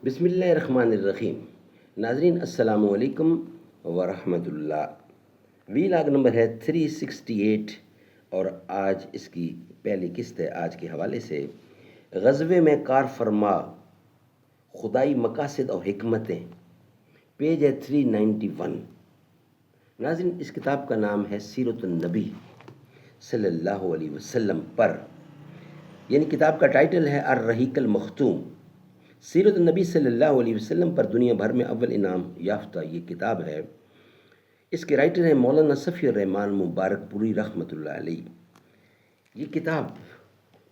بسم اللہ الرحمن الرحیم۔ ناظرین السلام علیکم ورحمۃ اللہ۔ وی لاگ نمبر ہے 368 اور آج اس کی پہلی قسط ہے۔ آج کے حوالے سے غزوے میں کار فرما خدائی مقاصد اور حکمتیں، پیج ہے 391۔ ناظرین اس کتاب کا نام ہے سیرت النبی صلی اللہ علیہ وسلم پر، یعنی کتاب کا ٹائٹل ہے الرحیق المختوم۔ سیرت النبی صلی اللہ علیہ وسلم پر دنیا بھر میں اول انعام یافتہ یہ کتاب ہے۔ اس کے رائٹر ہیں مولانا صفی الرحمان مبارک پوری رحمۃ اللہ علیہ۔ یہ کتاب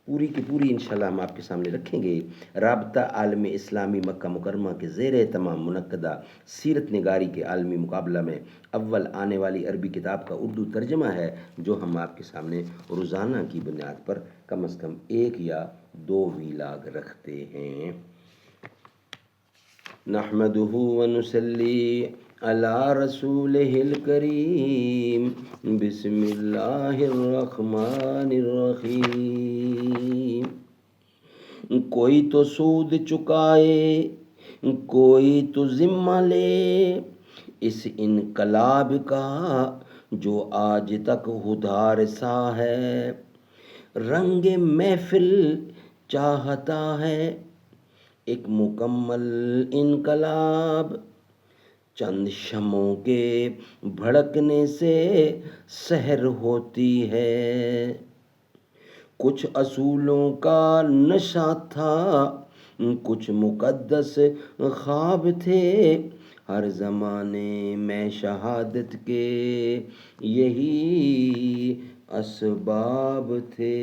پوری کی پوری انشاءاللہ ہم آپ کے سامنے رکھیں گے۔ رابطہ عالم اسلامی مکہ مکرمہ کے زیر اہتمام منعقدہ سیرت نگاری کے عالمی مقابلہ میں اول آنے والی عربی کتاب کا اردو ترجمہ ہے، جو ہم آپ کے سامنے روزانہ کی بنیاد پر کم از کم 1 یا 2 ویلاگ رکھتے ہیں۔ نحمده ونصلي على رسوله الكريم بسم الله الرحمن الرحیم۔ کوئی تو سود چکائے، کوئی تو ذمہ لے، اس انقلاب کا جو آج تک ادھار سا ہے، رنگ محفل چاہتا ہے ایک مکمل انقلاب، چند شمعوں کے بھڑکنے سے سحر ہوتی ہے، کچھ اصولوں کا نشہ تھا، کچھ مقدس خواب تھے، ہر زمانے میں شہادت کے یہی اسباب تھے۔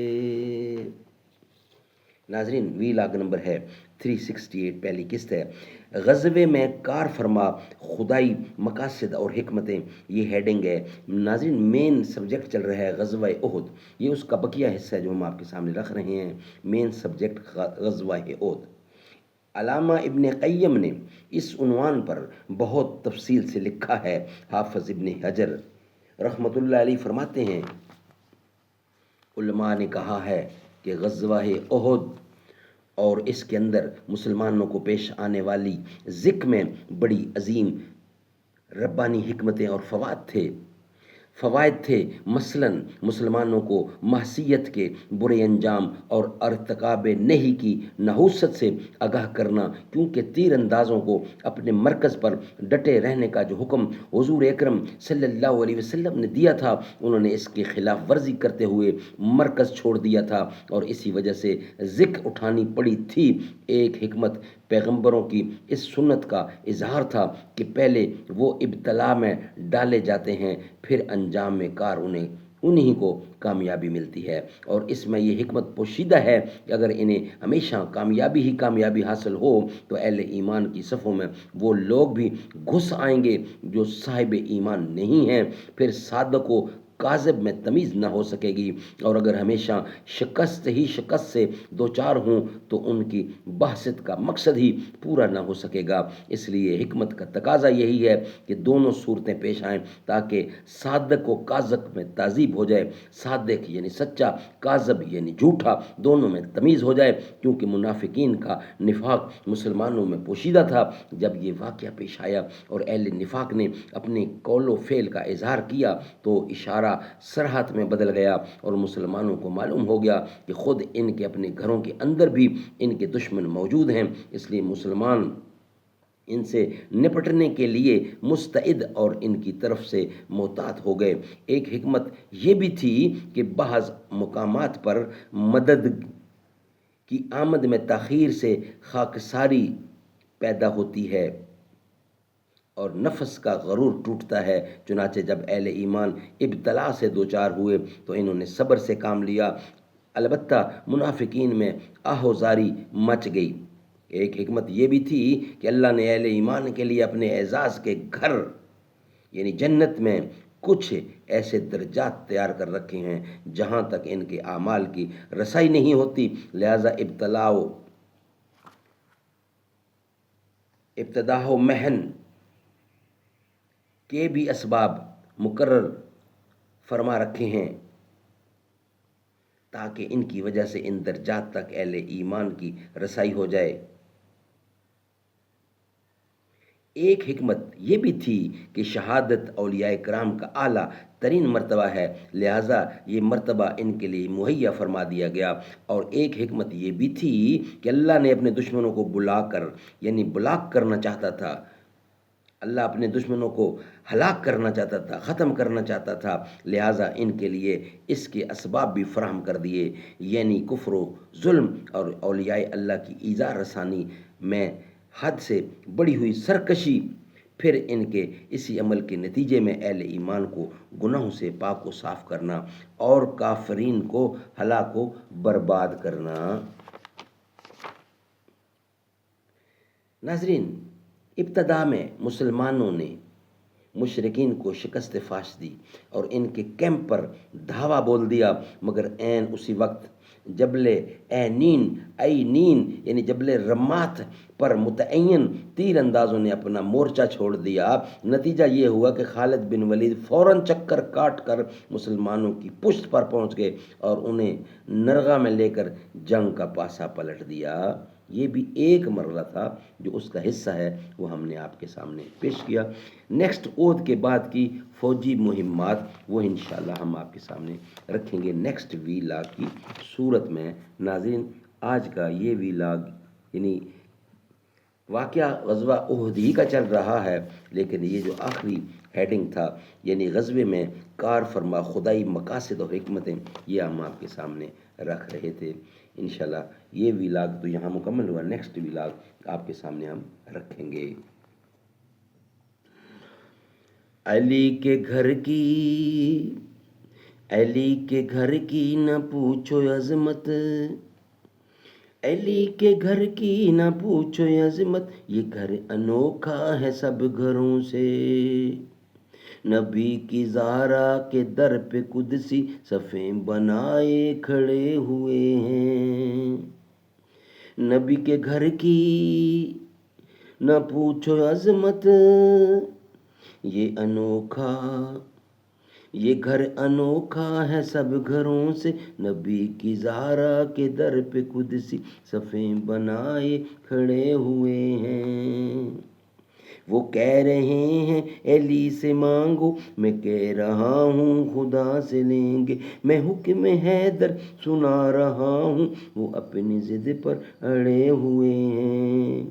ناظرین وی لاگ نمبر ہے 368، پہلی قسط ہے۔ غزوے میں کار فرما خدائی مقاصد اور حکمتیں، یہ ہیڈنگ ہے۔ ناظرین مین سبجیکٹ چل رہا ہے غزوہ احد، یہ اس کا بقیہ حصہ ہے جو ہم آپ کے سامنے رکھ رہے ہیں۔ مین سبجیکٹ غزوہ احد۔ علامہ ابن قیم نے اس عنوان پر بہت تفصیل سے لکھا ہے۔ حافظ ابن حجر رحمۃ اللہ علیہ فرماتے ہیں، علماء نے کہا ہے کہ غزوہ احد اور اس کے اندر مسلمانوں کو پیش آنے والی ذک میں بڑی عظیم ربانی حکمتیں اور فوائد تھے۔ مثلاً مسلمانوں کو معصیت کے برے انجام اور ارتکاب نہی کی نحوست سے آگاہ کرنا، کیونکہ تیر اندازوں کو اپنے مرکز پر ڈٹے رہنے کا جو حکم حضور اکرم صلی اللہ علیہ وسلم نے دیا تھا، انہوں نے اس کی خلاف ورزی کرتے ہوئے مرکز چھوڑ دیا تھا اور اسی وجہ سے ذک اٹھانی پڑی تھی۔ ایک حکمت پیغمبروں کی اس سنت کا اظہار تھا کہ پہلے وہ ابتلا میں ڈالے جاتے ہیں، پھر انجام میں کار انہیں کو کامیابی ملتی ہے، اور اس میں یہ حکمت پوشیدہ ہے کہ اگر انہیں ہمیشہ کامیابی حاصل ہو تو اہل ایمان کی صفوں میں وہ لوگ بھی گھس آئیں گے جو صاحب ایمان نہیں ہیں، پھر صادق و کاذب میں تمیز نہ ہو سکے گی، اور اگر ہمیشہ شکست سے دوچار ہوں تو ان کی بحثت کا مقصد ہی پورا نہ ہو سکے گا۔ اس لیے حکمت کا تقاضا یہی ہے کہ دونوں صورتیں پیش آئیں تاکہ صادق و کاذب میں تہذیب ہو جائے، صادق یعنی سچا، کاذب یعنی جھوٹا، دونوں میں تمیز ہو جائے، کیونکہ منافقین کا نفاق مسلمانوں میں پوشیدہ تھا۔ جب یہ واقعہ پیش آیا اور اہل نفاق نے اپنے قول و فعل کا اظہار کیا تو اشارہ صراحت میں بدل گیا، اور مسلمانوں کو معلوم ہو گیا کہ خود ان کے اپنے گھروں کے اندر بھی ان کے دشمن موجود ہیں، اس لیے مسلمان ان سے نپٹنے کے لیے مستعد اور ان کی طرف سے محتاط ہو گئے۔ ایک حکمت یہ بھی تھی کہ بعض مقامات پر مدد کی آمد میں تاخیر سے خاکساری پیدا ہوتی ہے اور نفس کا غرور ٹوٹتا ہے، چنانچہ جب اہل ایمان ابتلا سے دوچار ہوئے تو انہوں نے صبر سے کام لیا، البتہ منافقین میں آہوزاری مچ گئی۔ ایک حکمت یہ بھی تھی کہ اللہ نے اہل ایمان کے لیے اپنے اعزاز کے گھر یعنی جنت میں کچھ ایسے درجات تیار کر رکھے ہیں جہاں تک ان کے اعمال کی رسائی نہیں ہوتی، لہذا ابتدا و محن کے بھی اسباب مقرر فرما رکھے ہیں تاکہ ان کی وجہ سے ان درجات تک اہل ایمان کی رسائی ہو جائے۔ ایک حکمت یہ بھی تھی کہ شہادت اولیاء کرام کا اعلیٰ ترین مرتبہ ہے، لہٰذا یہ مرتبہ ان کے لیے مہیا فرما دیا گیا۔ اور ایک حکمت یہ بھی تھی کہ اللہ نے اپنے دشمنوں کو بلا کر، یعنی بلاک کرنا چاہتا تھا، اللہ اپنے دشمنوں کو ہلاک کرنا چاہتا تھا، ختم کرنا چاہتا تھا، لہٰذا ان کے لیے اس کے اسباب بھی فراہم کر دیے، یعنی کفر و ظلم اور اولیاء اللہ کی ایذا رسانی میں حد سے بڑی ہوئی سرکشی، پھر ان کے اسی عمل کے نتیجے میں اہل ایمان کو گناہوں سے پاک و صاف کرنا اور کافرین کو ہلاک و برباد کرنا۔ ناظرین، ابتدا میں مسلمانوں نے مشرکین کو شکست فاش دی اور ان کے کیمپ پر دھاوا بول دیا، مگر عین اسی وقت جبل اینین یعنی جبل رمات پر متعین تیر اندازوں نے اپنا مورچہ چھوڑ دیا۔ نتیجہ یہ ہوا کہ خالد بن ولید فوراً چکر کاٹ کر مسلمانوں کی پشت پر پہنچ گئے اور انہیں نرغہ میں لے کر جنگ کا پاسا پلٹ دیا۔ یہ بھی ایک مرحلہ تھا جو اس کا حصہ ہے، وہ ہم نے آپ کے سامنے پیش کیا۔ نیکسٹ عہد کے بعد کی فوجی مہمات وہ انشاءاللہ ہم آپ کے سامنے رکھیں گے نیکسٹ ویلاگ کی صورت میں۔ ناظرین، آج کا یہ ویلاگ یعنی واقعہ غزوہ احد ہی کا چل رہا ہے، لیکن یہ جو آخری ہیڈنگ تھا یعنی غزوے میں کار فرما خدائی مقاصد اور حکمتیں، یہ ہم آپ کے سامنے رکھ رہے تھے۔ انشاءاللہ یہ ویلاگ تو یہاں مکمل ہوا، نیکسٹ ویلاگ آپ کے سامنے ہم رکھیں گے۔ علی کے گھر کی نہ پوچھو عظمت، علی کے گھر کی نہ پوچھو عظمت، یہ گھر انوکھا ہے سب گھروں سے، نبی کی زہرا کے در پہ قدسی صفیں بنائے کھڑے ہوئے ہیں۔ نبی کے گھر کی نہ پوچھو عظمت، یہ گھر انوکھا ہے سب گھروں سے، نبی کی زہرا کے در پہ قدسی صفیں بنائے کھڑے ہوئے ہیں۔ وہ کہہ رہے ہیں علی سے مانگو، میں کہہ رہا ہوں خدا سے لیں گے، میں حکم حیدر سنا رہا ہوں، وہ اپنی ضد پر اڑے ہوئے ہیں۔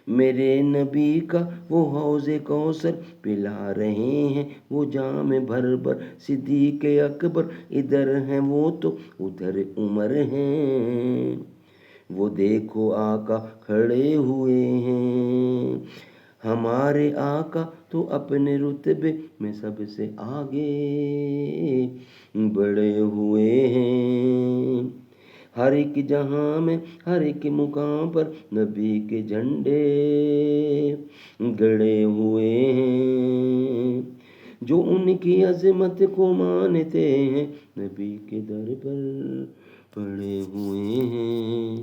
میرے نبی کا وہ حوض کوثر پلا رہے ہیں، وہ جام بھر بھر، صدیق اکبر ادھر ہیں وہ تو ادھر عمر ہیں، وہ دیکھو آقا کھڑے ہوئے ہیں۔ ہمارے آقا تو اپنے رتبے میں سب سے آگے بڑھے ہوئے ہیں، ہر ایک جہاں میں ہر ایک مقام پر نبی کے جھنڈے گڑے ہوئے ہیں، جو ان کی عظمت کو مانتے ہیں، نبی کے در پر پڑے ہوئے ہیں۔